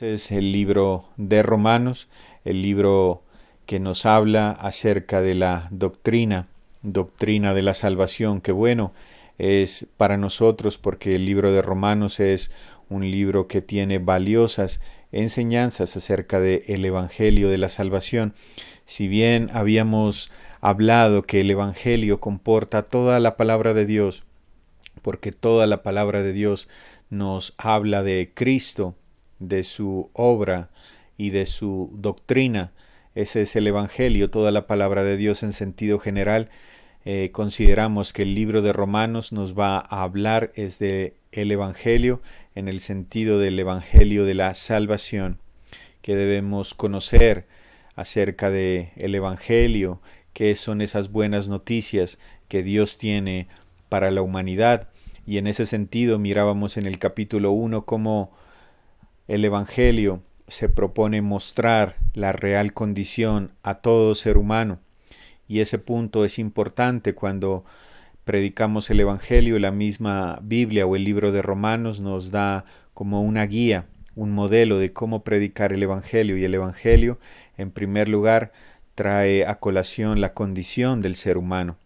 Ese es el libro de Romanos, el libro que nos habla acerca de la doctrina de la salvación, que bueno, es para nosotros porque el libro de Romanos es un libro que tiene valiosas enseñanzas acerca del Evangelio de la salvación. Si bien habíamos hablado que el Evangelio comporta toda la palabra de Dios, porque toda la palabra de Dios nos habla de Cristo, de su obra y de su doctrina. Ese es el Evangelio, toda la palabra de Dios en sentido general. Consideramos que el libro de Romanos nos va a hablar es de el Evangelio en el sentido del Evangelio de la salvación, que debemos conocer acerca de el Evangelio, qué son esas buenas noticias que Dios tiene para la humanidad. Y en ese sentido mirábamos en el capítulo 1 cómo el Evangelio se propone mostrar la real condición a todo ser humano. Y ese punto es importante cuando predicamos el Evangelio. La misma Biblia o el libro de Romanos nos da como una guía, un modelo de cómo predicar el Evangelio. Y el Evangelio, en primer lugar, trae a colación la condición del ser humano.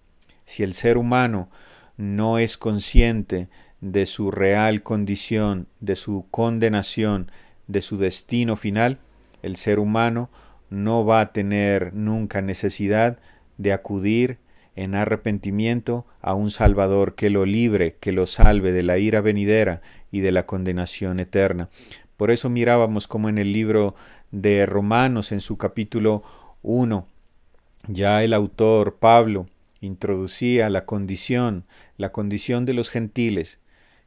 Si el ser humano no es consciente de su real condición, de su condenación, de su destino final, el ser humano no va a tener nunca necesidad de acudir en arrepentimiento a un Salvador que lo libre, que lo salve de la ira venidera y de la condenación eterna. Por eso mirábamos como en el libro de Romanos, en su capítulo 1, ya el autor Pablo introducía la condición de los gentiles,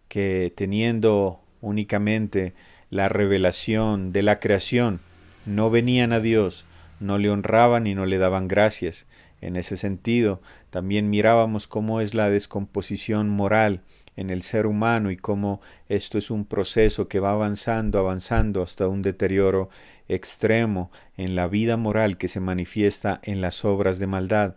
que teniendo únicamente la revelación de la creación, no venían a Dios, no le honraban y no le daban gracias. En ese sentido, también mirábamos cómo es la descomposición moral en el ser humano y cómo esto es un proceso que va avanzando hasta un deterioro extremo en la vida moral que se manifiesta en las obras de maldad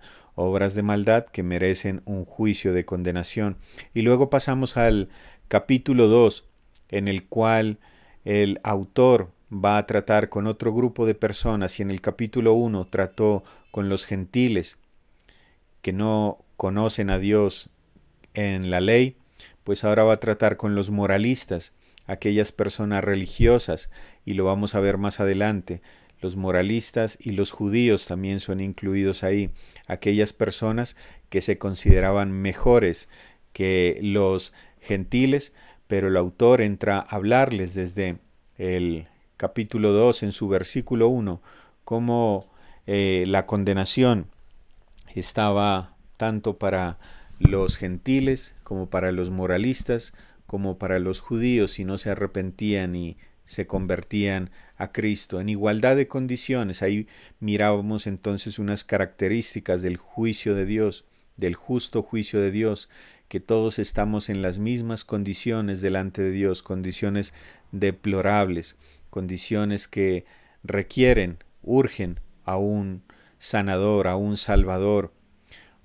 que merecen un juicio de condenación. Y luego pasamos al capítulo 2, en el cual el autor va a tratar con otro grupo de personas, y en el capítulo 1 trató con los gentiles que no conocen a Dios en la ley, pues ahora va a tratar con los moralistas, aquellas personas religiosas, y lo vamos a ver más adelante. Los moralistas y los judíos también son incluidos ahí, aquellas personas que se consideraban mejores que los gentiles, pero el autor entra a hablarles desde el capítulo 2 en su versículo 1, cómo la condenación estaba tanto para los gentiles como para los moralistas, como para los judíos si no se arrepentían y se convertían a Cristo en igualdad de condiciones. Ahí mirábamos entonces unas características del juicio de Dios, del justo juicio de Dios, que todos estamos en las mismas condiciones delante de Dios, condiciones deplorables, condiciones que requieren, urgen a un sanador, a un salvador,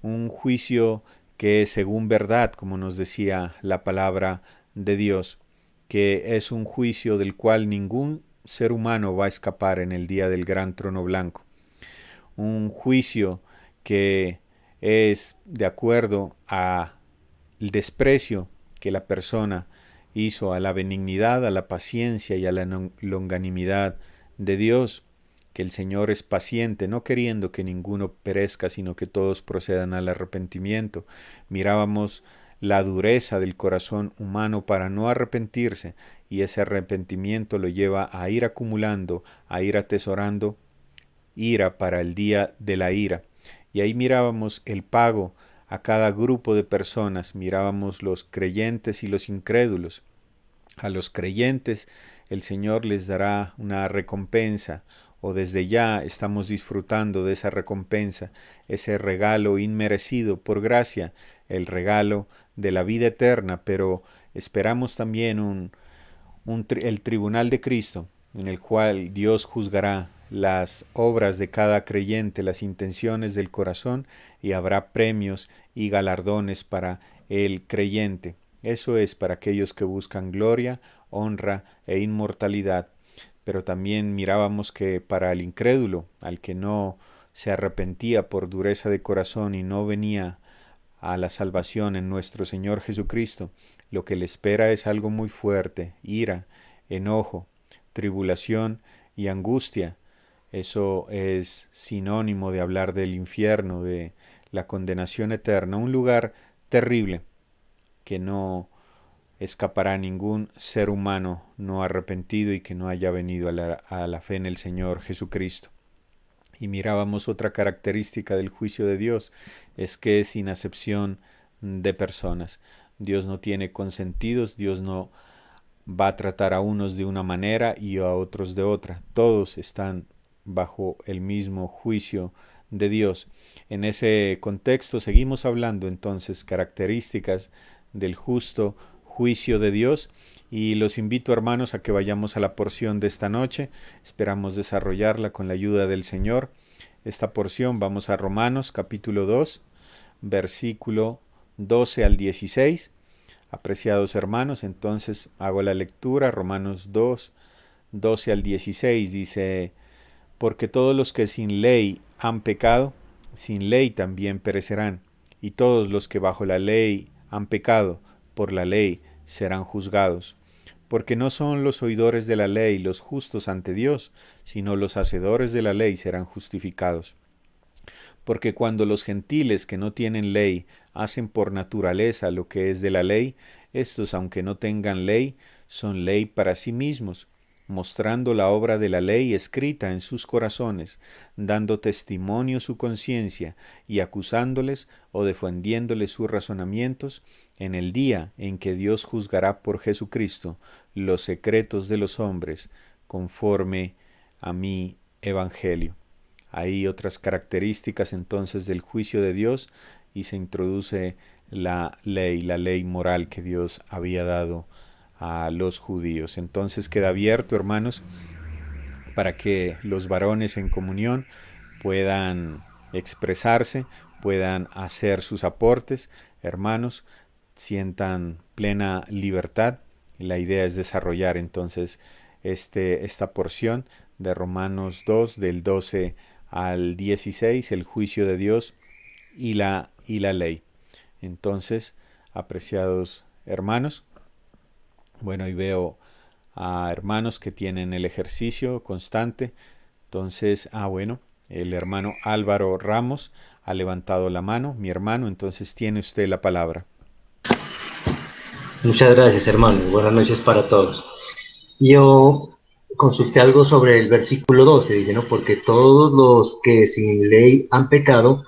un juicio que es según verdad, como nos decía la palabra de Dios, que es un juicio del cual ningún ser humano va a escapar en el día del gran trono blanco. Un juicio que es de acuerdo al desprecio que la persona hizo a la benignidad, a la paciencia y a la longanimidad de Dios, que el Señor es paciente, no queriendo que ninguno perezca, sino que todos procedan al arrepentimiento. Mirábamos la dureza del corazón humano para no arrepentirse, y ese arrepentimiento lo lleva a ir acumulando, a ir atesorando ira para el día de la ira. Y ahí mirábamos el pago a cada grupo de personas, mirábamos los creyentes y los incrédulos. A los creyentes el Señor les dará una recompensa, o desde ya estamos disfrutando de esa recompensa, ese regalo inmerecido por gracia, el regalo de la vida eterna, pero esperamos también el tribunal de Cristo, en el cual Dios juzgará las obras de cada creyente, las intenciones del corazón, y habrá premios y galardones para el creyente. Eso es para aquellos que buscan gloria, honra e inmortalidad. pero también mirábamos que para el incrédulo, al que no se arrepentía por dureza de corazón y no venía a la salvación en nuestro Señor Jesucristo, lo que le espera es algo muy fuerte: ira, enojo, tribulación y angustia. Eso es sinónimo de hablar del infierno, de la condenación eterna, un lugar terrible que no escapará ningún ser humano no arrepentido y que no haya venido a la fe en el Señor Jesucristo. Y mirábamos otra característica del juicio de Dios, es que es sin acepción de personas. Dios no tiene consentidos, Dios no va a tratar a unos de una manera y a otros de otra. Todos están bajo el mismo juicio de Dios. En ese contexto seguimos hablando entonces características del justo juicio de Dios, y los invito, hermanos, a que vayamos a la porción de esta noche. Esperamos desarrollarla con la ayuda del Señor. Esta porción, vamos a Romanos capítulo 2, versículo 12 al 16. Apreciados hermanos, entonces hago la lectura. Romanos 2, 12 al 16 dice: porque todos los que sin ley han pecado, sin ley también perecerán, y todos los que bajo la ley han pecado, por la ley serán juzgados. Porque no son los oidores de la ley los justos ante Dios, sino los hacedores de la ley serán justificados. Porque cuando los gentiles que no tienen ley hacen por naturaleza lo que es de la ley, estos, aunque no tengan ley, son ley para sí mismos, mostrando la obra de la ley escrita en sus corazones, dando testimonio su conciencia y acusándoles o defendiéndoles sus razonamientos, en el día en que Dios juzgará por Jesucristo los secretos de los hombres, conforme a mi evangelio. Hay otras características entonces del juicio de Dios, y se introduce la ley moral que Dios había dado a los judíos. Entonces queda abierto, hermanos, para que los varones en comunión puedan expresarse, puedan hacer sus aportes. Hermanos, sientan plena libertad. La idea es desarrollar entonces esta porción de Romanos 2, del 12 al 16, el juicio de Dios y la ley. Entonces, apreciados hermanos, bueno, y veo a hermanos que tienen el ejercicio constante. Entonces, bueno, el hermano Álvaro Ramos ha levantado la mano. Mi hermano, entonces tiene usted la palabra. Muchas gracias, hermano. Buenas noches para todos. Yo consulté algo sobre el versículo 12, dice, ¿no? Porque todos los que sin ley han pecado,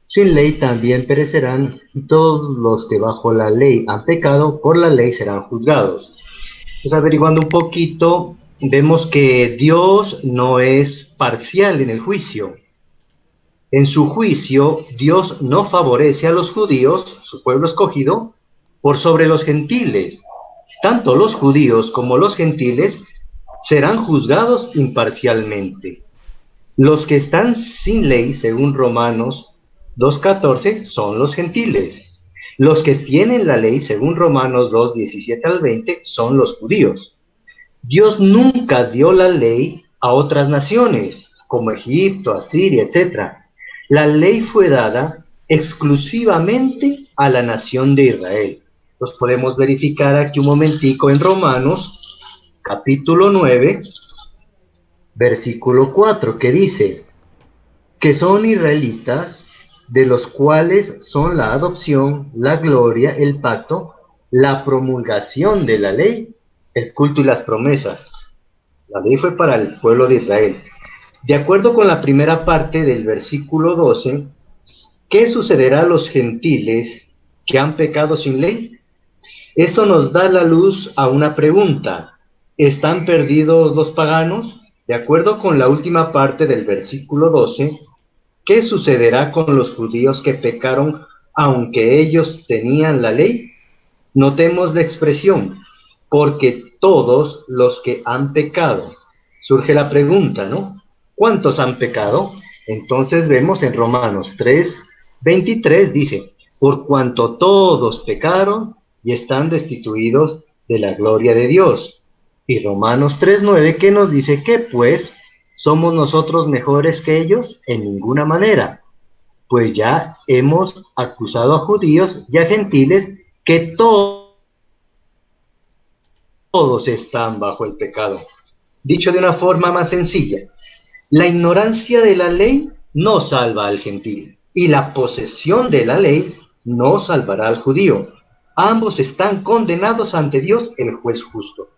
sin ley también perecerán, y todos los que bajo la ley han pecado, por la ley serán juzgados. Pues averiguando un poquito, vemos que Dios no es parcial en el juicio. En su juicio, Dios no favorece a los judíos, su pueblo escogido, por sobre los gentiles. Tanto los judíos como los gentiles serán juzgados imparcialmente. Los que están sin ley, según Romanos 2:14, son los gentiles. Los que tienen la ley, según Romanos 2:17 al 20, son los judíos. Dios nunca dio la ley a otras naciones, como Egipto, Asiria, etc. La ley fue dada exclusivamente a la nación de Israel. Los podemos verificar aquí un momentico en Romanos, capítulo 9, versículo 4, que dice que son israelitas, de los cuales son la adopción, la gloria, el pacto, la promulgación de la ley, el culto y las promesas. La ley fue para el pueblo de Israel. De acuerdo con la primera parte del versículo 12, ¿qué sucederá a los gentiles que han pecado sin ley? Eso nos da la luz a una pregunta. ¿Están perdidos los paganos? De acuerdo con la última parte del versículo 12, ¿qué sucederá con los judíos que pecaron aunque ellos tenían la ley? Notemos la expresión, porque todos los que han pecado. Surge la pregunta, ¿no? ¿Cuántos han pecado? Entonces vemos en Romanos 3:23 dice, por cuanto todos pecaron y están destituidos de la gloria de Dios. Y Romanos 3:9 que nos dice que pues somos nosotros mejores que ellos en ninguna manera, pues ya hemos acusado a judíos y a gentiles que todos están bajo el pecado. Dicho de una forma más sencilla, la ignorancia de la ley no salva al gentil y la posesión de la ley no salvará al judío. Ambos están condenados ante Dios, el juez justo.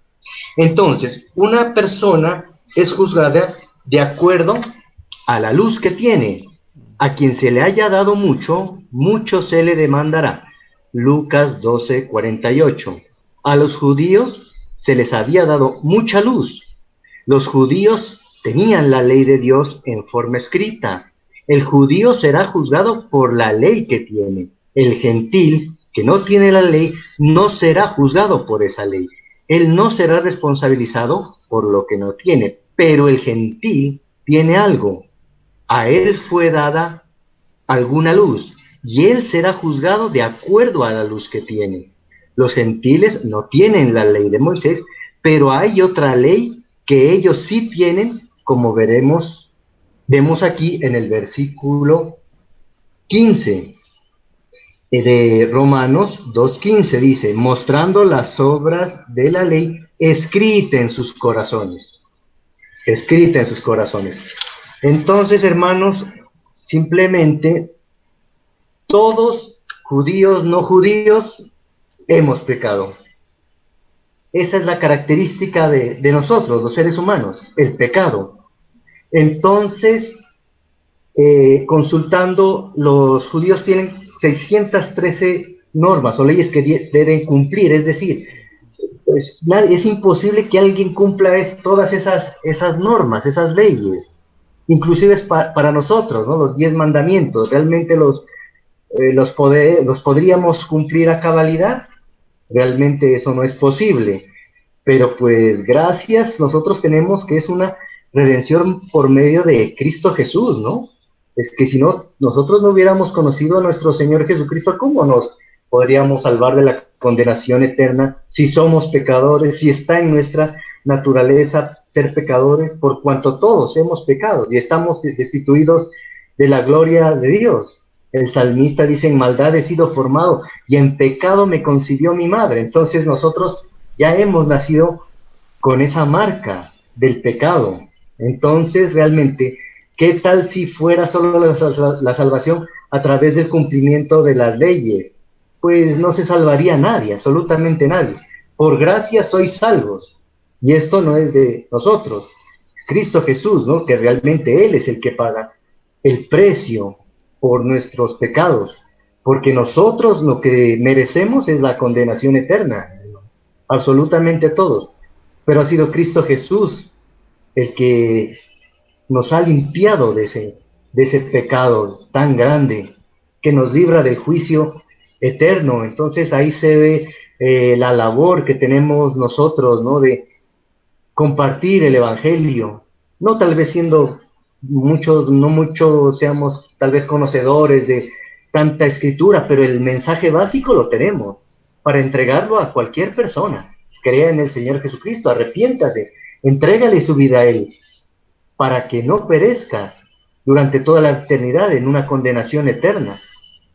Entonces, una persona es juzgada de acuerdo a la luz que tiene. A quien se le haya dado mucho, mucho se le demandará. Lucas 12:48. A los judíos se les había dado mucha luz. Los judíos tenían la ley de Dios en forma escrita. El judío será juzgado por la ley que tiene. El gentil, que no tiene la ley, no será juzgado por esa ley. Él no será responsabilizado por lo que no tiene, pero el gentil tiene algo. A él fue dada alguna luz y él será juzgado de acuerdo a la luz que tiene. Los gentiles no tienen la ley de Moisés, pero hay otra ley que ellos sí tienen, como vemos aquí en el versículo 15 de Romanos 2:15 dice, mostrando las obras de la ley escrita en sus corazones, escrita en sus corazones. Entonces, hermanos, simplemente todos, judíos, no judíos, hemos pecado. Esa es la característica de nosotros, los seres humanos, el pecado. Entonces, consultando, los judíos tienen 613 normas o leyes que deben cumplir, es decir, pues, es imposible que alguien cumpla todas esas normas, esas leyes, inclusive es para nosotros, ¿no? Los 10 mandamientos, realmente los podríamos cumplir a cabalidad, realmente eso no es posible, pero pues gracias, nosotros tenemos que es una redención por medio de Cristo Jesús, ¿no? Es que si no, nosotros no hubiéramos conocido a nuestro Señor Jesucristo, ¿cómo nos podríamos salvar de la condenación eterna si somos pecadores, si está en nuestra naturaleza ser pecadores, por cuanto todos hemos pecado y estamos destituidos de la gloria de Dios? El salmista dice, en maldad he sido formado y en pecado me concibió mi madre. Entonces nosotros ya hemos nacido con esa marca del pecado. Entonces realmente, ¿qué tal si fuera solo la salvación a través del cumplimiento de las leyes? Pues no se salvaría nadie, absolutamente nadie. Por gracia sois salvos. Y esto no es de nosotros, es Cristo Jesús, ¿no? Que realmente Él es el que paga el precio por nuestros pecados, porque nosotros lo que merecemos es la condenación eterna, absolutamente todos, pero ha sido Cristo Jesús el que nos ha limpiado de ese pecado tan grande, que nos libra del juicio eterno. Entonces ahí se ve la labor que tenemos nosotros, ¿no? De compartir el Evangelio, no tal vez siendo muchos, no muchos seamos tal vez conocedores de tanta escritura, pero el mensaje básico lo tenemos para entregarlo a cualquier persona. Crea en el Señor Jesucristo, arrepiéntase, entrégale su vida a Él, para que no perezca durante toda la eternidad en una condenación eterna.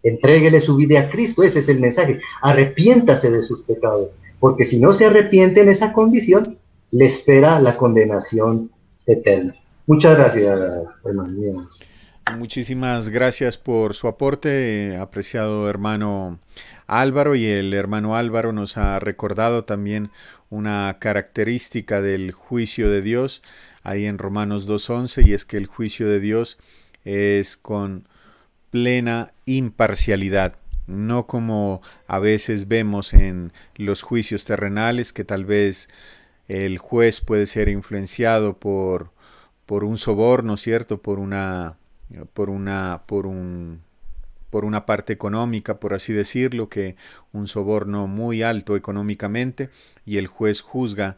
Entréguele su vida a Cristo, ese es el mensaje. Arrepiéntase de sus pecados, porque si no se arrepiente en esa condición, le espera la condenación eterna. Muchas gracias, hermano mío. Muchísimas gracias por su aporte, apreciado hermano Álvaro, y el hermano Álvaro nos ha recordado también una característica del juicio de Dios ahí en Romanos 2:11, y es que el juicio de Dios es con plena imparcialidad, no como a veces vemos en los juicios terrenales, que tal vez el juez puede ser influenciado por un soborno, ¿cierto? Por una parte económica, por así decirlo, que un soborno muy alto económicamente, y el juez juzga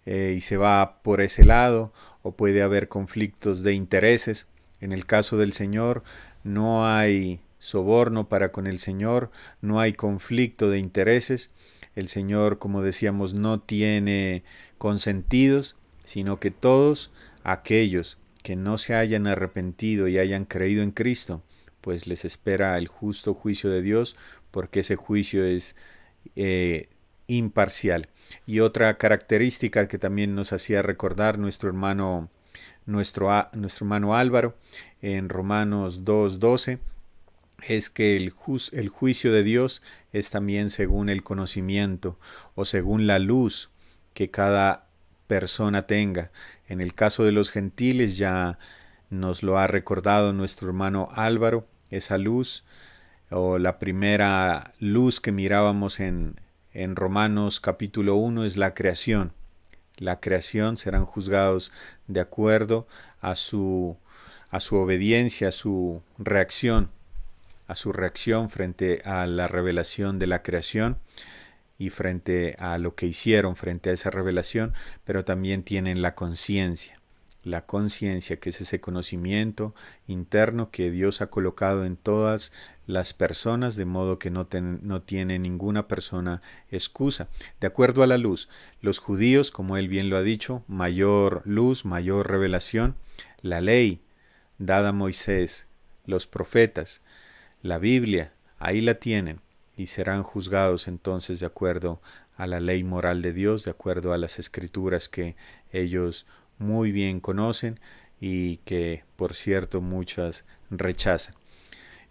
y se va por ese lado, o puede haber conflictos de intereses. En el caso del Señor no hay soborno para con el Señor, no hay conflicto de intereses. El Señor, como decíamos, no tiene consentidos, sino que todos aquellos que no se hayan arrepentido y hayan creído en Cristo, pues les espera el justo juicio de Dios, porque ese juicio es imparcial. Y otra característica que también nos hacía recordar nuestro hermano Álvaro en Romanos 2:12 es que el juicio de Dios es también según el conocimiento o según la luz que cada persona tenga. En el caso de los gentiles ya nos lo ha recordado nuestro hermano Álvaro, esa luz o la primera luz que mirábamos en Romanos capítulo 1 es la creación. La creación serán juzgados de acuerdo a su obediencia, a su reacción frente a la revelación de la creación y frente a lo que hicieron frente a esa revelación, pero también tienen la conciencia que es ese conocimiento interno que Dios ha colocado en todas las personas, de modo que no tiene ninguna persona excusa. De acuerdo a la luz, los judíos, como él bien lo ha dicho, mayor luz, mayor revelación, la ley dada a Moisés, los profetas, la Biblia, ahí la tienen y serán juzgados entonces de acuerdo a la ley moral de Dios, de acuerdo a las escrituras que ellos muy bien conocen y que por cierto muchas rechazan.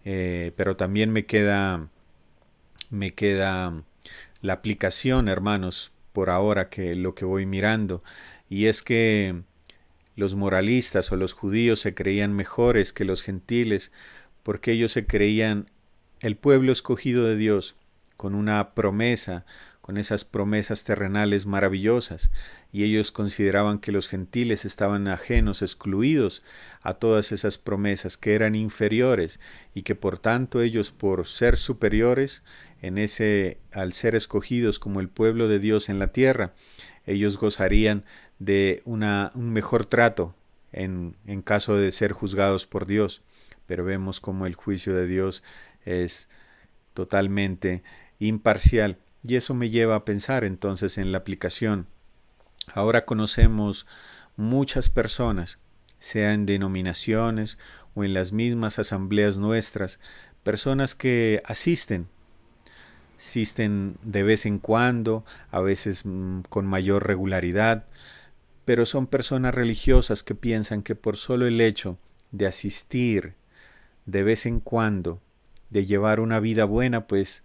Pero también me queda la aplicación, hermanos, por ahora que lo que voy mirando, y es que los moralistas o los judíos se creían mejores que los gentiles porque ellos se creían el pueblo escogido de Dios con una promesa, con esas promesas terrenales maravillosas, y ellos consideraban que los gentiles estaban ajenos, excluidos a todas esas promesas, que eran inferiores, y que por tanto ellos, por ser superiores, al ser escogidos como el pueblo de Dios en la tierra, ellos gozarían de un mejor trato en caso de ser juzgados por Dios. Pero vemos como el juicio de Dios es totalmente imparcial. Y eso me lleva a pensar entonces en la aplicación. Ahora conocemos muchas personas, sea en denominaciones o en las mismas asambleas nuestras, personas que asisten de vez en cuando, a veces con mayor regularidad, pero son personas religiosas que piensan que por solo el hecho de asistir de vez en cuando, de llevar una vida buena, pues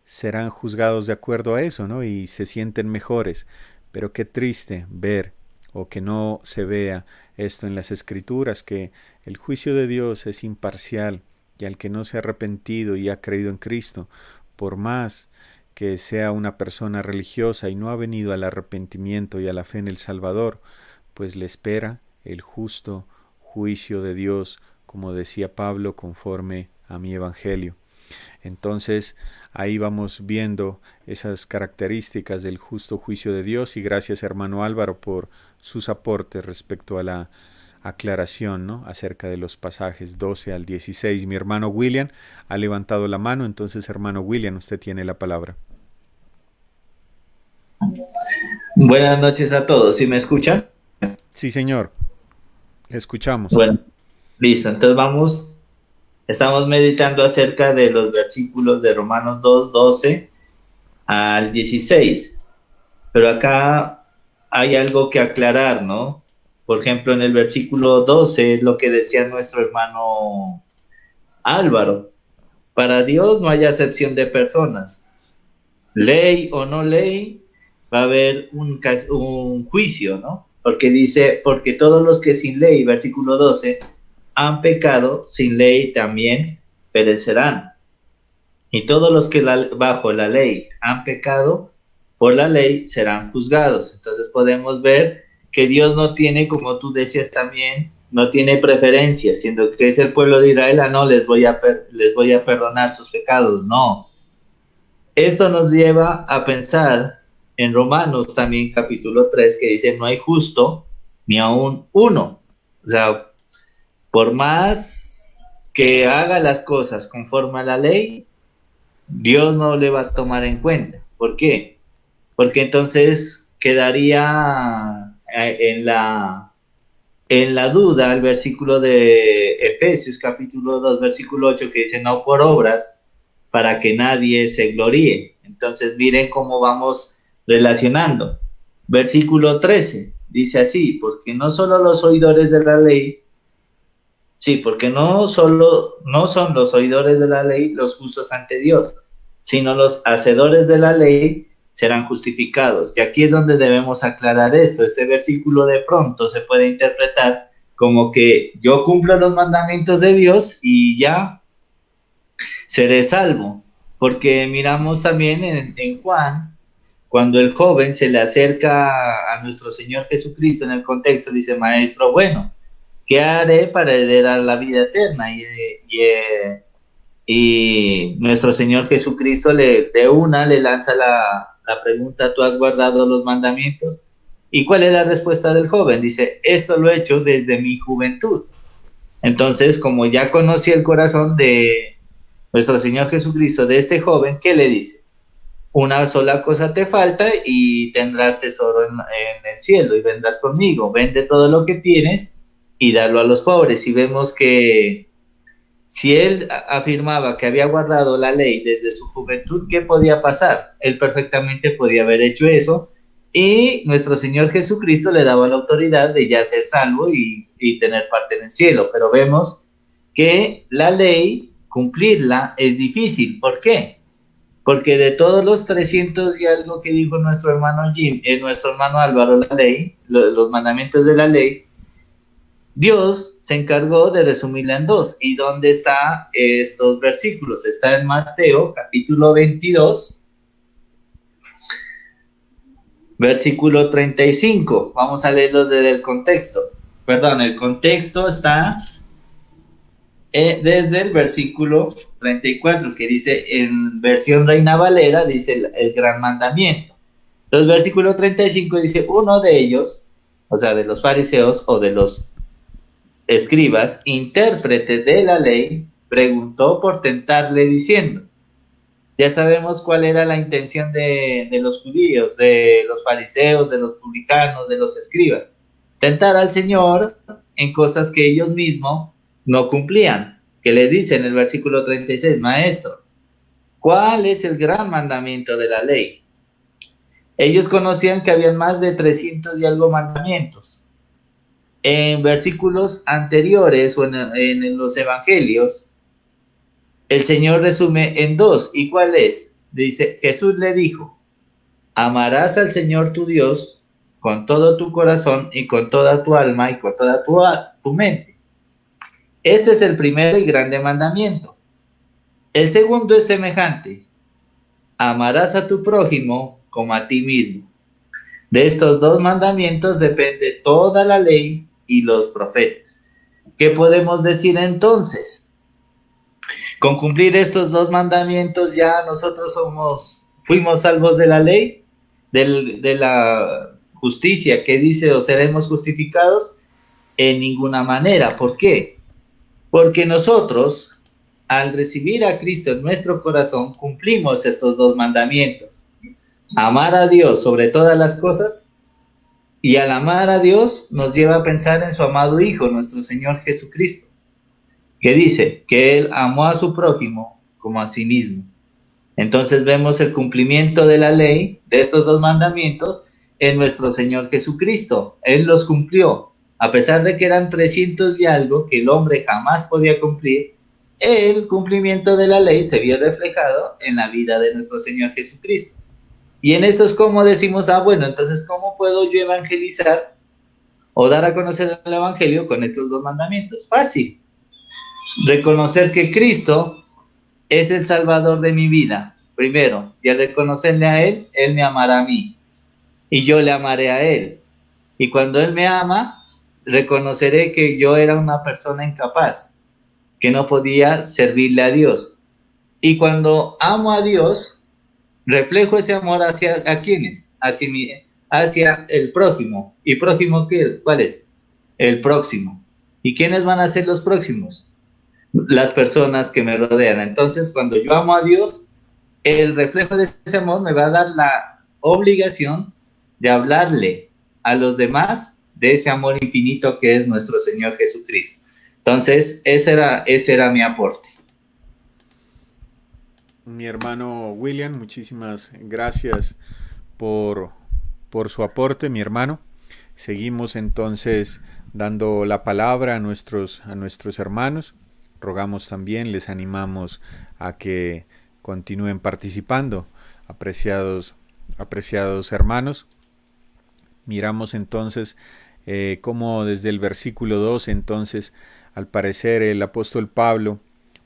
serán juzgados de acuerdo a eso, ¿no? Y se sienten mejores. Pero qué triste ver o que no se vea esto en las Escrituras, que el juicio de Dios es imparcial y al que no se ha arrepentido y ha creído en Cristo, por más que sea una persona religiosa y no ha venido al arrepentimiento y a la fe en el Salvador, pues le espera el justo juicio de Dios, como decía Pablo, conforme a mi evangelio. Entonces ahí vamos viendo esas características del justo juicio de Dios, y gracias hermano Álvaro por sus aportes respecto a la aclaración, ¿no?, acerca de los pasajes 12 al 16. Mi hermano William ha levantado la mano, entonces hermano William, usted tiene la palabra. Buenas noches a todos, ¿sí me escuchan? Sí, señor, le escuchamos. Bueno, listo, entonces estamos meditando acerca de los versículos de Romanos 2:12 al 16, pero acá hay algo que aclarar, ¿no? Por ejemplo, en el versículo 12 es lo que decía nuestro hermano Álvaro: para Dios no hay acepción de personas, ley o no ley, va a haber un juicio, ¿no? Porque dice, porque todos los que sin ley, versículo 12, han pecado, sin ley también perecerán. Y todos los que bajo la ley han pecado, por la ley serán juzgados. Entonces podemos ver que Dios no tiene, como tú decías también, no tiene preferencia, siendo que es el pueblo de Israel, no les voy a perdonar sus pecados, no. Esto nos lleva a pensar en Romanos también capítulo 3, que dice, no hay justo ni aún uno. O sea, por más que haga las cosas conforme a la ley, Dios no le va a tomar en cuenta. ¿Por qué? porque entonces quedaría en la duda el versículo de Efesios capítulo 2 versículo 8 que dice no por obras para que nadie se gloríe. Entonces miren cómo vamos relacionando. Versículo 13 dice así, porque no solo los oidores de la ley, sí, porque no son los oidores de la ley los justos ante Dios, sino los hacedores de la ley serán justificados. Y aquí es donde debemos aclarar esto. Este versículo de pronto se puede interpretar como que yo cumplo los mandamientos de Dios y ya seré salvo. Porque miramos también en Juan, cuando el joven se le acerca a nuestro Señor Jesucristo en el contexto, dice, Maestro, bueno, ¿qué haré para heredar la vida eterna? Y nuestro Señor Jesucristo le lanza la pregunta, ¿tú has guardado los mandamientos? ¿Y cuál es la respuesta del joven? Dice, esto lo he hecho desde mi juventud. Entonces, como ya conocí el corazón de nuestro Señor Jesucristo, de este joven, ¿qué le dice? Una sola cosa te falta y tendrás tesoro en el cielo y vendrás conmigo. Vende todo lo que tienes y dalo a los pobres. Y vemos que si él afirmaba que había guardado la ley desde su juventud, ¿qué podía pasar? Él perfectamente podía haber hecho eso y nuestro Señor Jesucristo le daba la autoridad de ya ser salvo y tener parte en el cielo. Pero vemos que la ley, cumplirla es difícil. ¿Por qué? Porque de todos los 300 y algo que dijo nuestro hermano nuestro hermano Álvaro, la ley, los mandamientos de la ley, Dios se encargó de resumirla en dos. ¿Y dónde están estos versículos? Está en Mateo, capítulo 22, versículo 35. Vamos a leerlo desde el contexto. Perdón, el contexto está desde el versículo 34, que dice, en versión Reina Valera, dice el gran mandamiento. Entonces, versículo 35 dice, uno de ellos, o sea, de los fariseos o de los escribas, intérprete de la ley, preguntó por tentarle diciendo, ya sabemos cuál era la intención de los judíos, de los fariseos, de los publicanos, de los escribas, tentar al Señor en cosas que ellos mismos no cumplían, que le dice en el versículo 36, Maestro, ¿cuál es el gran mandamiento de la ley? Ellos conocían que habían más de 300 y algo mandamientos. En versículos anteriores o en los evangelios, el Señor resume en dos. ¿Y cuál es? Dice, Jesús le dijo, amarás al Señor tu Dios con todo tu corazón y con toda tu alma y con toda tu mente. Este es el primer y grande mandamiento. El segundo es semejante. Amarás a tu prójimo como a ti mismo. De estos dos mandamientos depende toda la ley y los profetas. ¿Qué podemos decir entonces? Con cumplir estos dos mandamientos ya nosotros fuimos salvos de la ley, de la justicia que dice o seremos justificados, en ninguna manera. ¿Por qué? Porque nosotros, al recibir a Cristo en nuestro corazón, cumplimos estos dos mandamientos. Amar a Dios sobre todas las cosas, y al amar a Dios nos lleva a pensar en su amado Hijo, nuestro Señor Jesucristo, que dice que Él amó a su prójimo como a sí mismo. Entonces vemos el cumplimiento de la ley, de estos dos mandamientos, en nuestro Señor Jesucristo. Él los cumplió. A pesar de que eran 300 y algo que el hombre jamás podía cumplir, el cumplimiento de la ley se vio reflejado en la vida de nuestro Señor Jesucristo. Y en esto es como decimos, bueno, entonces, ¿cómo puedo yo evangelizar o dar a conocer el evangelio con estos dos mandamientos? Fácil. Reconocer que Cristo es el Salvador de mi vida, primero, y al reconocerle a Él, Él me amará a mí, y yo le amaré a Él. Y cuando Él me ama, reconoceré que yo era una persona incapaz, que no podía servirle a Dios. Y cuando amo a Dios, reflejo ese amor hacia ¿a quiénes? Hacia el prójimo. ¿Y prójimo qué? ¿Cuál es? El próximo. ¿Y quiénes van a ser los próximos? Las personas que me rodean. Entonces, cuando yo amo a Dios, el reflejo de ese amor me va a dar obligación de hablarle a los demás de ese amor infinito que es nuestro Señor Jesucristo. Entonces, ese era mi aporte. Mi hermano William, muchísimas gracias por, por su aporte, mi hermano. Seguimos entonces dando la palabra a nuestros hermanos. Rogamos también, les animamos a que continúen participando, apreciados hermanos. Miramos entonces cómo desde el versículo 2, entonces, al parecer el apóstol Pablo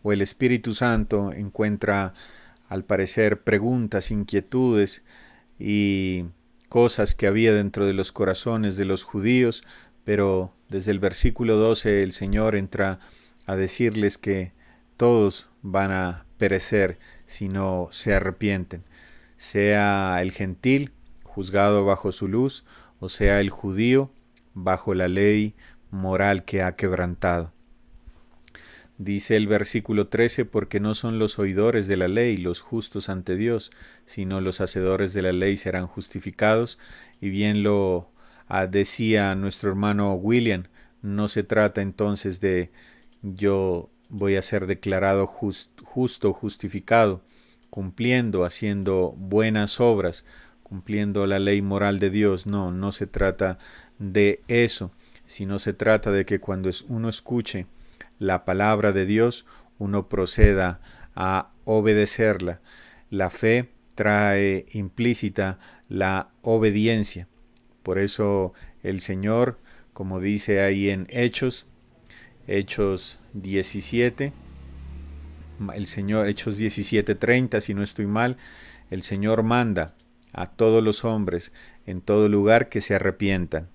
o el Espíritu Santo encuentra, al parecer, preguntas, inquietudes y cosas que había dentro de los corazones de los judíos, pero desde el versículo 12 el Señor entra a decirles que todos van a perecer si no se arrepienten, sea el gentil juzgado bajo su luz, o sea el judío bajo la ley moral que ha quebrantado. Dice el versículo 13, porque no son los oidores de la ley los justos ante Dios, sino los hacedores de la ley serán justificados. Y bien lo decía nuestro hermano William, no se trata entonces de yo voy a ser declarado justo, justificado, cumpliendo, haciendo buenas obras, cumpliendo la ley moral de Dios. No, no se trata de eso, sino se trata de que cuando uno escuche la palabra de Dios, uno proceda a obedecerla. La fe trae implícita la obediencia. Por eso el Señor, como dice ahí en Hechos 17, Hechos 17:30, si no estoy mal, el Señor manda a todos los hombres en todo lugar que se arrepientan.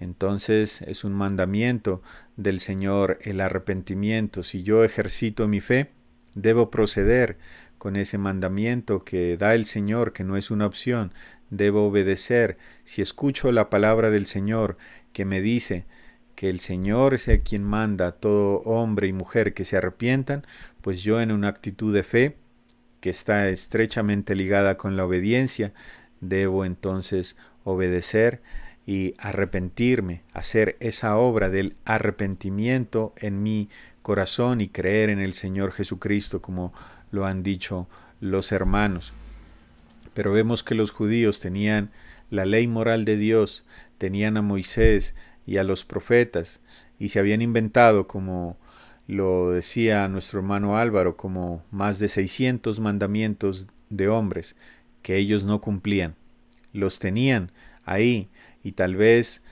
Entonces es un mandamiento del Señor el arrepentimiento. Si yo ejercito mi fe, debo proceder con ese mandamiento que da el Señor, que no es una opción. Debo obedecer. Si escucho la palabra del Señor que me dice que el Señor es el quien manda a todo hombre y mujer que se arrepientan, pues yo en una actitud de fe que está estrechamente ligada con la obediencia, debo entonces obedecer y arrepentirme, hacer esa obra del arrepentimiento en mi corazón y creer en el Señor Jesucristo, como lo han dicho los hermanos. Pero vemos que los judíos tenían la ley moral de Dios, tenían a Moisés y a los profetas, y se habían inventado, como lo decía nuestro hermano Álvaro, como más de 600 mandamientos de hombres que ellos no cumplían. Los tenían ahí y tal vez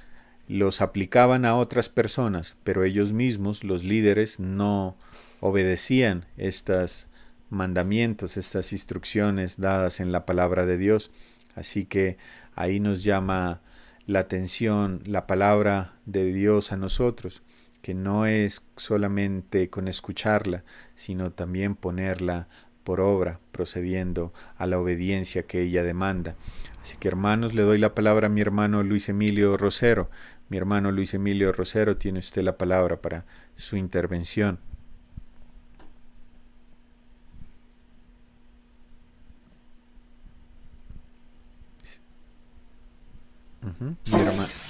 los aplicaban a otras personas, pero ellos mismos, los líderes, no obedecían estos mandamientos, estas instrucciones dadas en la palabra de Dios. Así que ahí nos llama la atención la palabra de Dios a nosotros, que no es solamente con escucharla, sino también ponerla por obra, procediendo a la obediencia que ella demanda. Así que, hermanos, le doy la palabra a mi hermano Luis Emilio Rosero. Mi hermano Luis Emilio Rosero, tiene usted la palabra para su intervención.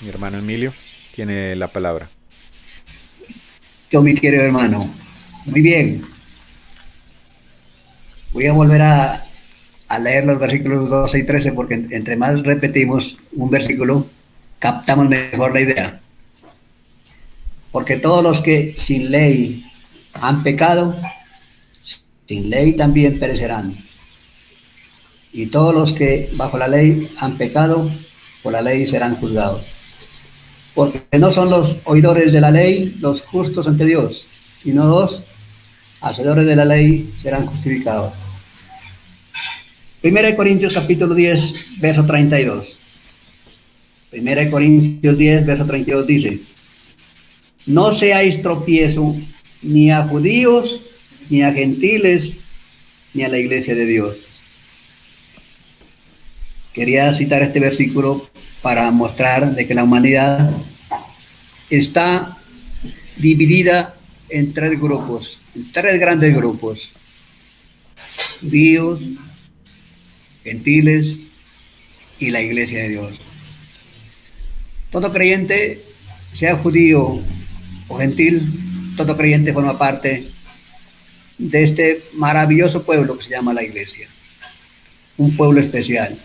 Mi hermano Emilio tiene la palabra. Yo, mi querido hermano, muy bien. Voy a volver a leer los versículos 12 y 13 porque entre más repetimos un versículo, captamos mejor la idea. Porque todos los que sin ley han pecado, sin ley también perecerán. Y todos los que bajo la ley han pecado, por la ley serán juzgados. Porque no son los oidores de la ley los justos ante Dios, sino los hacedores de la ley serán justificados. 1 Corintios capítulo 10, verso 32. 1 Corintios 10, verso 32 dice: no seáis tropiezo ni a judíos, ni a gentiles, ni a la iglesia de Dios. Quería citar este versículo para mostrar de que la humanidad está dividida en tres grupos, en tres grandes grupos: judíos, gentiles y la iglesia de Dios. Todo creyente, sea judío o gentil, todo creyente forma parte de este maravilloso pueblo que se llama la iglesia. Un pueblo especial.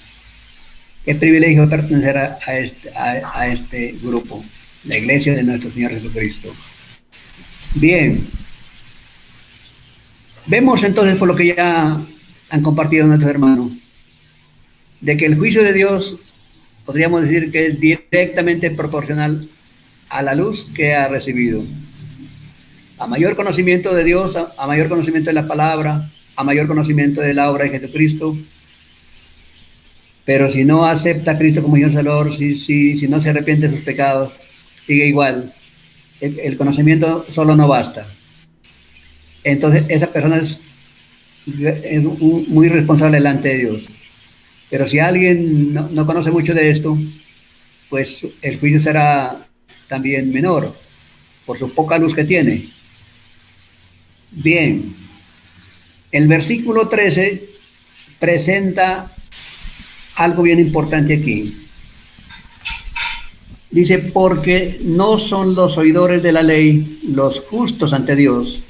Qué privilegio pertenecer a este grupo, la iglesia de nuestro Señor Jesucristo. Bien, vemos entonces, por lo que ya han compartido nuestros hermanos, de que el juicio de Dios podríamos decir que es directamente proporcional a la luz que ha recibido. A mayor conocimiento de Dios, a mayor conocimiento de la palabra, a mayor conocimiento de la obra de Jesucristo. Pero si no acepta a Cristo como Dios Salvador, si no se arrepiente de sus pecados, sigue igual. El conocimiento solo no basta. Entonces esa persona es muy responsable delante de Dios. Pero si alguien no conoce mucho de esto, pues el juicio será también menor, por su poca luz que tiene. Bien, el versículo 13 presenta algo bien importante aquí. Dice, porque no son los oidores de la ley los justos ante Dios,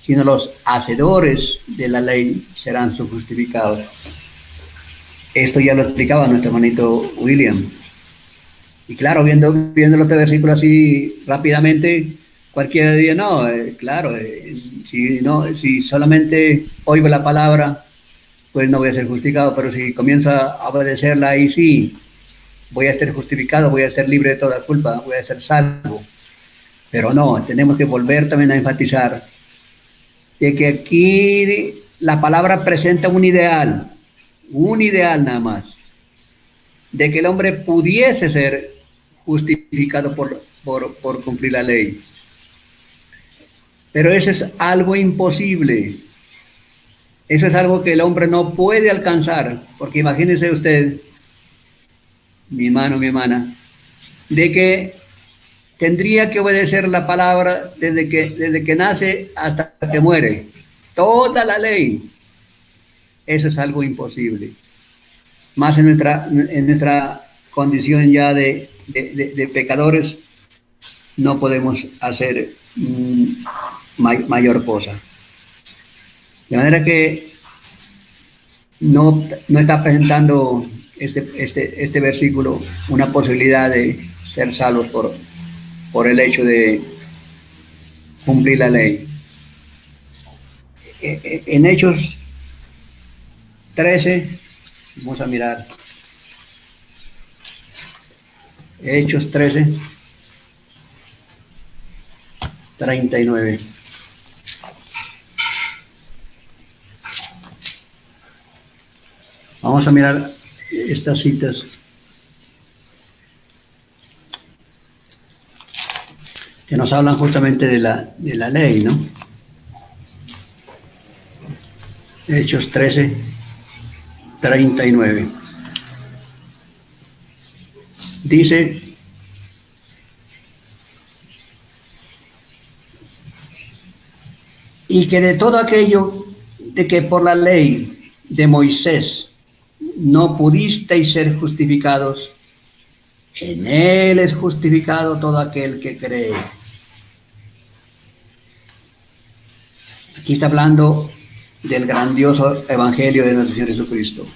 sino los hacedores de la ley serán sus justificados. Esto ya lo explicaba nuestro hermanito William. Y claro, viéndolo este versículo así rápidamente, cualquiera diría, no, claro, si solamente oigo la palabra, pues no voy a ser justificado, pero si comienzo a obedecerla, ahí sí, voy a ser justificado, voy a ser libre de toda culpa, voy a ser salvo. Pero no, tenemos que volver también a enfatizar de que aquí la palabra presenta un ideal nada más, de que el hombre pudiese ser justificado por cumplir la ley. Pero eso es algo imposible. Eso es algo que el hombre no puede alcanzar, porque imagínese usted, mi hermano, mi hermana, de que tendría que obedecer la palabra desde que nace hasta que muere. Toda la ley. Eso es algo imposible. Más en nuestra condición ya de pecadores, no podemos hacer mayor cosa. De manera que no está presentando este versículo una posibilidad de ser salvos por el hecho de cumplir la ley. En Hechos 13, vamos a mirar. Hechos 13, 39. Vamos a mirar estas citas que nos hablan justamente de la ley, ¿no? Hechos 13, 39. Dice, y que de todo aquello de que por la ley de Moisés no pudisteis ser justificados, en él es justificado todo aquel que cree. Aquí está hablando del grandioso evangelio de nuestro Señor Jesucristo.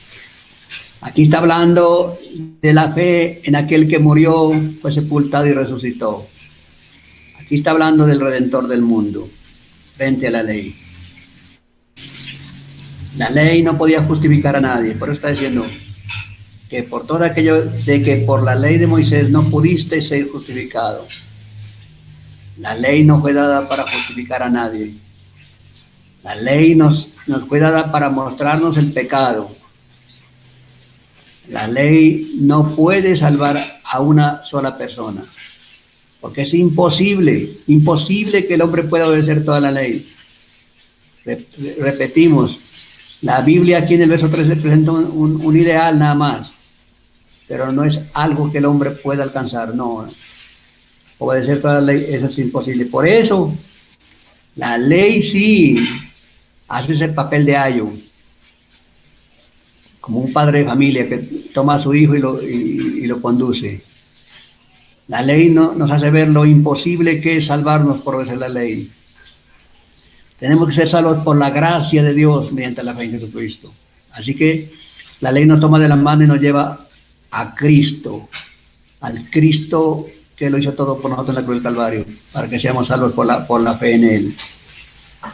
Aquí está hablando de la fe en aquel que murió, fue sepultado y resucitó. Aquí está hablando del Redentor del mundo, frente a la ley. La ley no podía justificar a nadie, por eso está diciendo que por todo aquello de que por la ley de Moisés no pudiste ser justificado. La ley no fue dada para justificar a nadie. La ley nos fue dada para mostrarnos el pecado. La ley no puede salvar a una sola persona, porque es imposible que el hombre pueda obedecer toda la ley. Repetimos, la Biblia aquí en el verso 13 presenta un ideal nada más, pero no es algo que el hombre pueda alcanzar, no. Obedecer toda la ley, eso es imposible. Por eso, la ley sí hace ese papel de ayo. como un padre de familia que toma a su hijo y lo conduce. La ley nos hace ver lo imposible que es salvarnos por obedecer la ley. Tenemos que ser salvos por la gracia de Dios mediante la fe en Jesucristo. Así que la ley nos toma de la mano y nos lleva a Cristo, al Cristo que lo hizo todo por nosotros en la cruz del Calvario, para que seamos salvos por la fe en Él.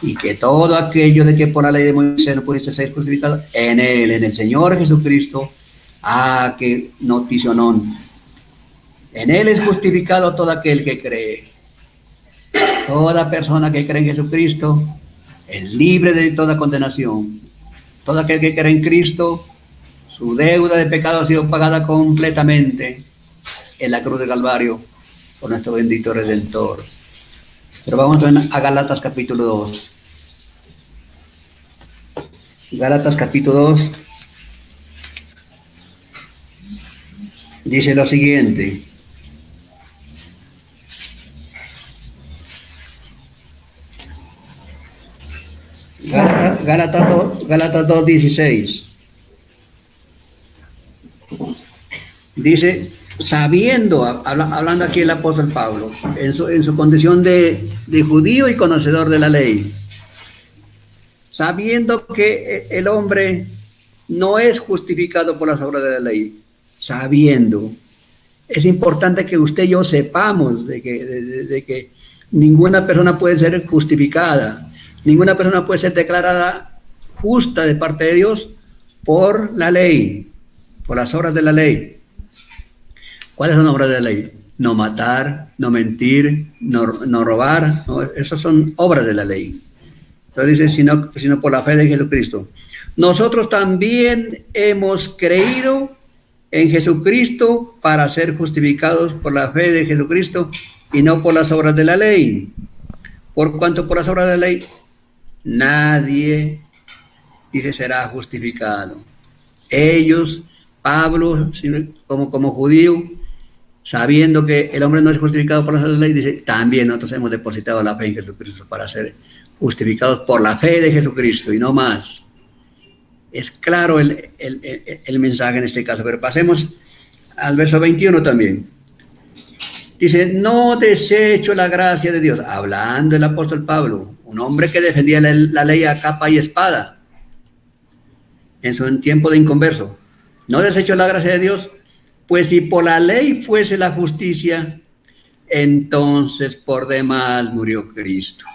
Y que todo aquello de que por la ley de Moisés no pudiste ser justificado, en Él, en el Señor Jesucristo, que noticia non. En Él es justificado todo aquel que cree. Toda persona que cree en Jesucristo es libre de toda condenación. Todo aquel que cree en Cristo, su deuda de pecado ha sido pagada completamente en la cruz de Calvario por nuestro bendito Redentor. Pero vamos a Gálatas capítulo 2. Gálatas capítulo 2 dice lo siguiente. Gálatas 2:16. Dice, sabiendo, hablando aquí el apóstol Pablo, en su condición de judío y conocedor de la ley, sabiendo que el hombre no es justificado por las obras de la ley, sabiendo, es importante que usted y yo sepamos de que ninguna persona puede ser justificada, ninguna persona puede ser declarada justa de parte de Dios por la ley, por las obras de la ley. ¿Cuáles son las obras de la ley? No matar, no mentir, no robar, ¿no? Esas son obras de la ley. Entonces dice, sino por la fe de Jesucristo. Nosotros también hemos creído en Jesucristo para ser justificados por la fe de Jesucristo y no por las obras de la ley. Por cuanto por las obras de la ley, nadie, dice, será justificado. Ellos, Pablo, como judío, sabiendo que el hombre no es justificado por las obras de la ley, dice, también nosotros hemos depositado la fe en Jesucristo para ser justificados por la fe de Jesucristo y no más. Es claro el mensaje en este caso, pero pasemos al verso 21 también. Dice, no desecho la gracia de Dios, hablando el apóstol Pablo, un hombre que defendía la ley a capa y espada en su tiempo de inconverso. No desecho la gracia de Dios, pues si por la ley fuese la justicia, entonces por demás murió Cristo.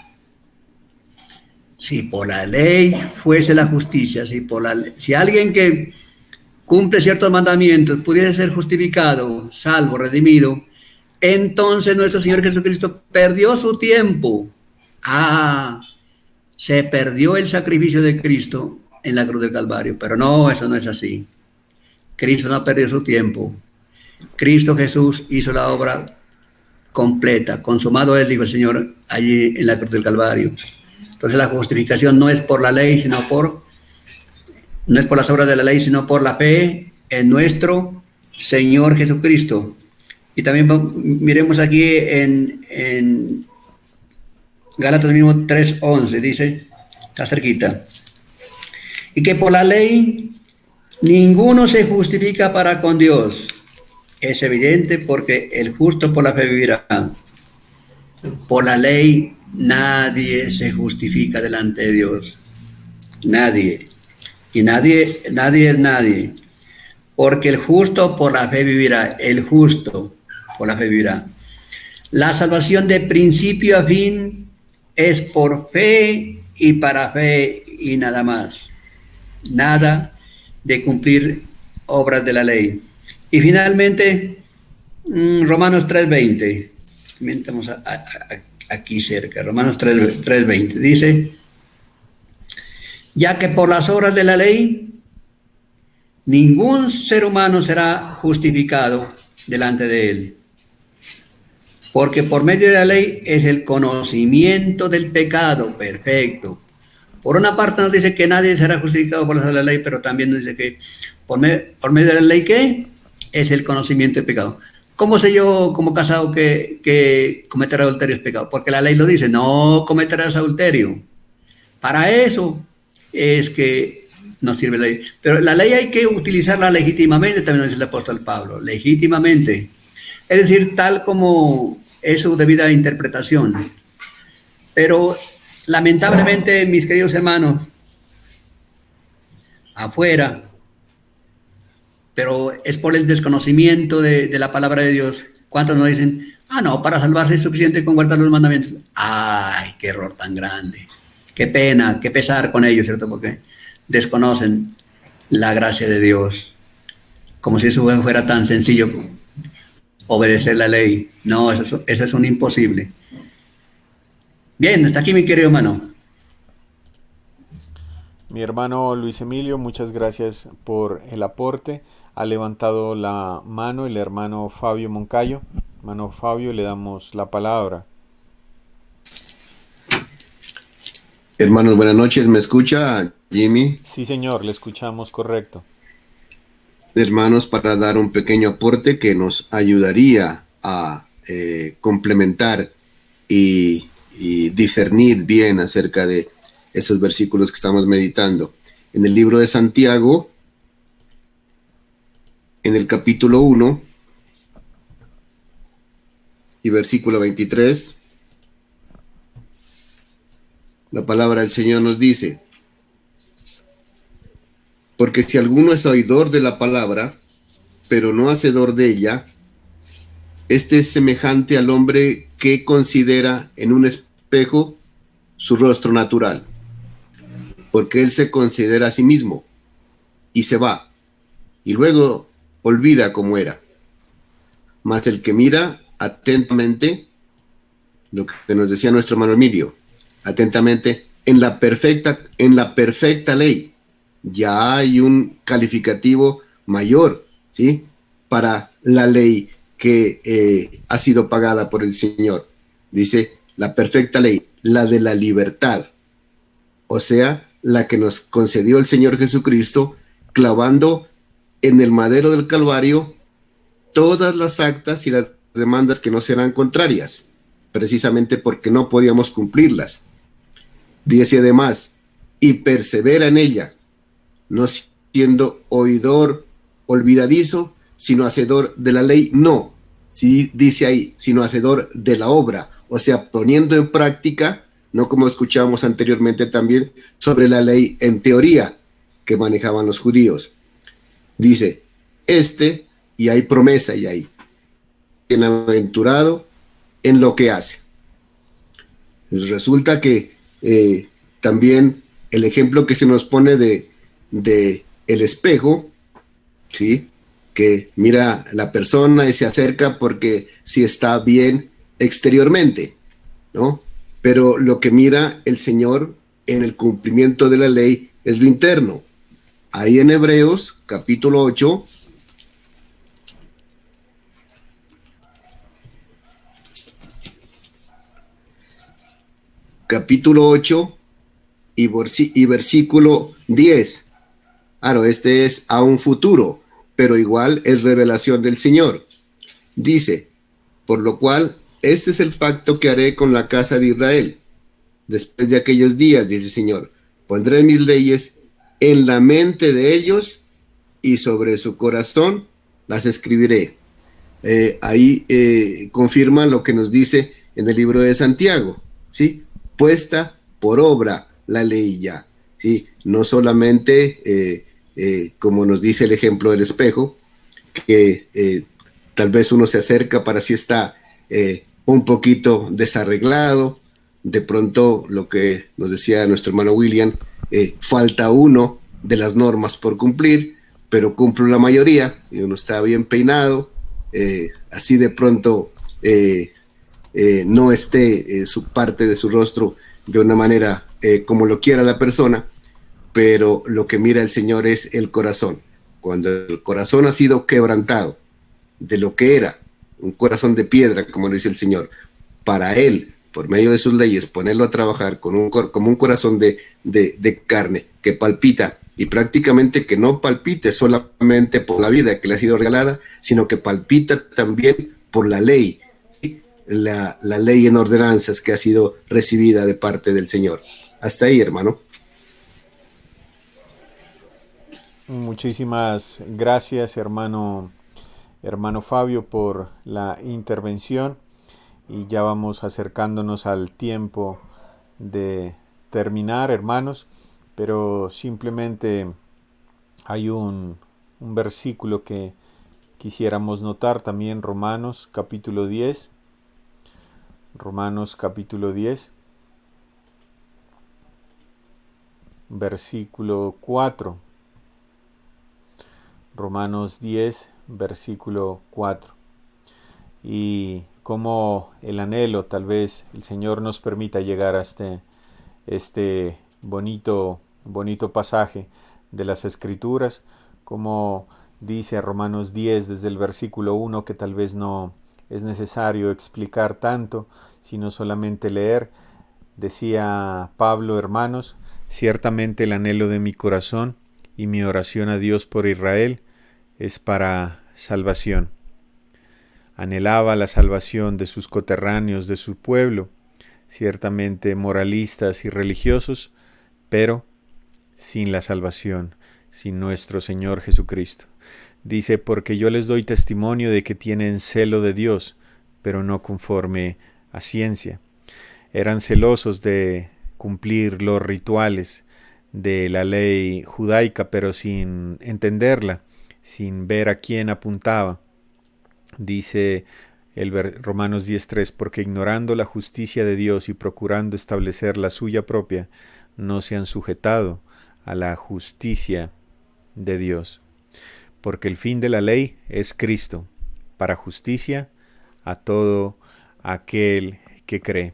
Si por la ley fuese la justicia, si alguien que cumple ciertos mandamientos pudiera ser justificado, salvo, redimido, entonces nuestro Señor Jesucristo perdió su tiempo. Se perdió el sacrificio de Cristo en la cruz del Calvario, pero no, eso no es así. Cristo no perdió su tiempo. Cristo Jesús hizo la obra completa, consumado es, dijo el Señor, allí en la cruz del Calvario. Entonces la justificación no es por la ley, no es por las obras de la ley, sino por la fe en nuestro Señor Jesucristo. Y también miremos aquí en Gálatas mismo 3:11, dice, está cerquita. Y que por la ley ninguno se justifica para con Dios. Es evidente porque el justo por la fe vivirá. Por la ley nadie se justifica delante de Dios. Nadie. Y nadie es nadie. Porque el justo por la fe vivirá. El justo por la fe vivirá. La salvación de principio a fin es por fe y para fe y nada más. Nada de cumplir obras de la ley. Y finalmente, Romanos 3:20. Estamos aquí cerca. Romanos 3:20 dice, ya que por las obras de la ley, ningún ser humano será justificado delante de él. Porque por medio de la ley es el conocimiento del pecado, perfecto. Por una parte nos dice que nadie será justificado por la ley, pero también nos dice que por medio de la ley, ¿qué? Es el conocimiento del pecado. ¿Cómo sé yo como casado que cometer adulterio es pecado? Porque la ley lo dice, no cometerás adulterio. Para eso es que no sirve la ley. Pero la ley hay que utilizarla legítimamente, también lo dice el apóstol Pablo, legítimamente. Es decir, tal como es su debida interpretación. Pero lamentablemente, mis queridos hermanos, afuera, pero es por el desconocimiento de la palabra de Dios. ¿Cuántos nos dicen, no, para salvarse es suficiente con guardar los mandamientos? ¡Ay, qué error tan grande! Qué pena, qué pesar con ellos, ¿cierto? Porque desconocen la gracia de Dios. Como si eso fuera tan sencillo, obedecer la ley. No, eso es un imposible. Bien, hasta aquí mi querido hermano. Mi hermano Luis Emilio, muchas gracias por el aporte. Ha levantado la mano el hermano Fabio Moncayo. Hermano Fabio, le damos la palabra. Hermanos, buenas noches. ¿Me escucha, Jimmy? Sí, señor, le escuchamos, correcto. Hermanos, para dar un pequeño aporte que nos ayudaría a complementar y discernir bien acerca de estos versículos que estamos meditando. En el libro de Santiago, en el capítulo 1 y versículo 23, la palabra del Señor nos dice: porque si alguno es oidor de la palabra, pero no hacedor de ella, este es semejante al hombre que considera en un espejo su rostro natural, porque él se considera a sí mismo y se va, y luego olvida cómo era. Mas el que mira atentamente, lo que nos decía nuestro hermano Emilio, atentamente en la perfecta ley, ya hay un calificativo mayor, ¿sí?, para la ley que ha sido pagada por el Señor. Dice la perfecta ley, la de la libertad, o sea, la que nos concedió el Señor Jesucristo, clavando en el madero del Calvario todas las actas y las demandas que nos eran contrarias, precisamente porque no podíamos cumplirlas. Dice además, y persevera en ella, no siendo oidor olvidadizo, sino hacedor de la ley. No, sí dice ahí, sino hacedor de la obra, o sea, poniendo en práctica, no como escuchábamos anteriormente también sobre la ley en teoría que manejaban los judíos. Dice, y hay promesa y hay bienaventurado en lo que hace. Pues resulta que también el ejemplo que se nos pone de el espejo, ¿sí?, que mira la persona y se acerca porque sí está bien exteriormente, ¿no? Pero lo que mira el Señor en el cumplimiento de la ley es lo interno. Ahí en Hebreos, capítulo 8, y versículo 10. Claro, este es a un futuro, pero igual es revelación del Señor. Dice, por lo cual, este es el pacto que haré con la casa de Israel. Después de aquellos días, dice el Señor, pondré mis leyes en la mente de ellos y sobre su corazón las escribiré. Ahí confirma lo que nos dice en el libro de Santiago, ¿sí? Puesta por obra la ley ya, ¿sí? No solamente como nos dice el ejemplo del espejo, que tal vez uno se acerca para si está un poquito desarreglado, de pronto lo que nos decía nuestro hermano William, falta uno de las normas por cumplir, pero cumplo la mayoría y uno está bien peinado, así de pronto no esté su parte de su rostro de una manera como lo quiera la persona, pero lo que mira el Señor es el corazón. Cuando el corazón ha sido quebrantado de lo que era un corazón de piedra, como lo dice el Señor, para Él, por medio de sus leyes, ponerlo a trabajar como un corazón de carne que palpita, y prácticamente que no palpite solamente por la vida que le ha sido regalada, sino que palpita también por la ley, ¿sí?, la ley en ordenanzas que ha sido recibida de parte del Señor. Hasta ahí, hermano. Muchísimas gracias, hermano Fabio, por la intervención, y ya vamos acercándonos al tiempo de terminar, hermanos, pero simplemente hay un versículo que quisiéramos notar también, Romanos capítulo 10, versículo 4. Romanos 10, versículo 4. Y como el anhelo, tal vez el Señor nos permita llegar a este bonito pasaje de las Escrituras, como dice Romanos 10 desde el versículo 1, que tal vez no es necesario explicar tanto, sino solamente leer. Decía Pablo: hermanos, ciertamente el anhelo de mi corazón y mi oración a Dios por Israel es para salvación. Anhelaba la salvación de sus coterráneos, de su pueblo, ciertamente moralistas y religiosos, pero sin la salvación, sin nuestro Señor Jesucristo. Dice: porque yo les doy testimonio de que tienen celo de Dios, pero no conforme a ciencia. Eran celosos de cumplir los rituales de la ley judaica, pero sin entenderla, sin ver a quién apuntaba. Dice Romanos 10:3, porque ignorando la justicia de Dios y procurando establecer la suya propia, no se han sujetado a la justicia de Dios. Porque el fin de la ley es Cristo, para justicia a todo aquel que cree.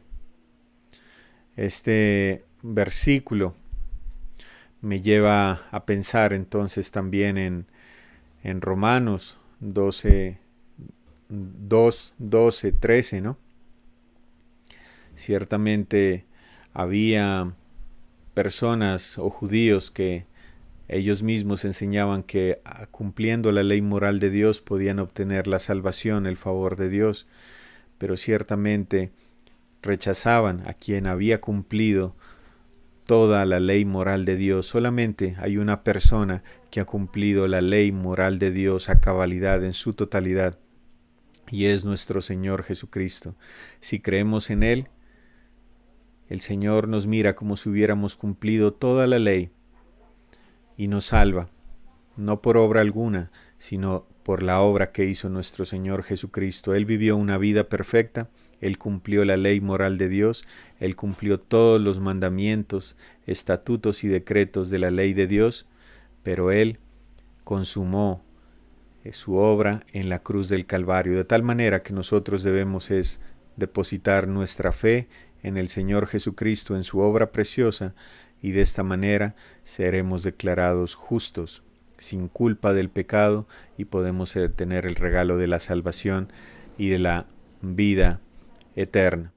Este versículo me lleva a pensar entonces también en Romanos 12, 13, ¿no? Ciertamente había personas o judíos que ellos mismos enseñaban que cumpliendo la ley moral de Dios podían obtener la salvación, el favor de Dios, pero ciertamente rechazaban a quien había cumplido toda la ley moral de Dios. Solamente hay una persona que ha cumplido la ley moral de Dios a cabalidad en su totalidad, y es nuestro Señor Jesucristo. Si creemos en Él, el Señor nos mira como si hubiéramos cumplido toda la ley y nos salva, no por obra alguna, sino por la obra que hizo nuestro Señor Jesucristo. Él vivió una vida perfecta, Él cumplió la ley moral de Dios, Él cumplió todos los mandamientos, estatutos y decretos de la ley de Dios, pero Él consumó su obra en la cruz del Calvario, de tal manera que nosotros debemos es depositar nuestra fe en el Señor Jesucristo, en su obra preciosa, y de esta manera seremos declarados justos, sin culpa del pecado, y podemos tener el regalo de la salvación y de la vida eterna.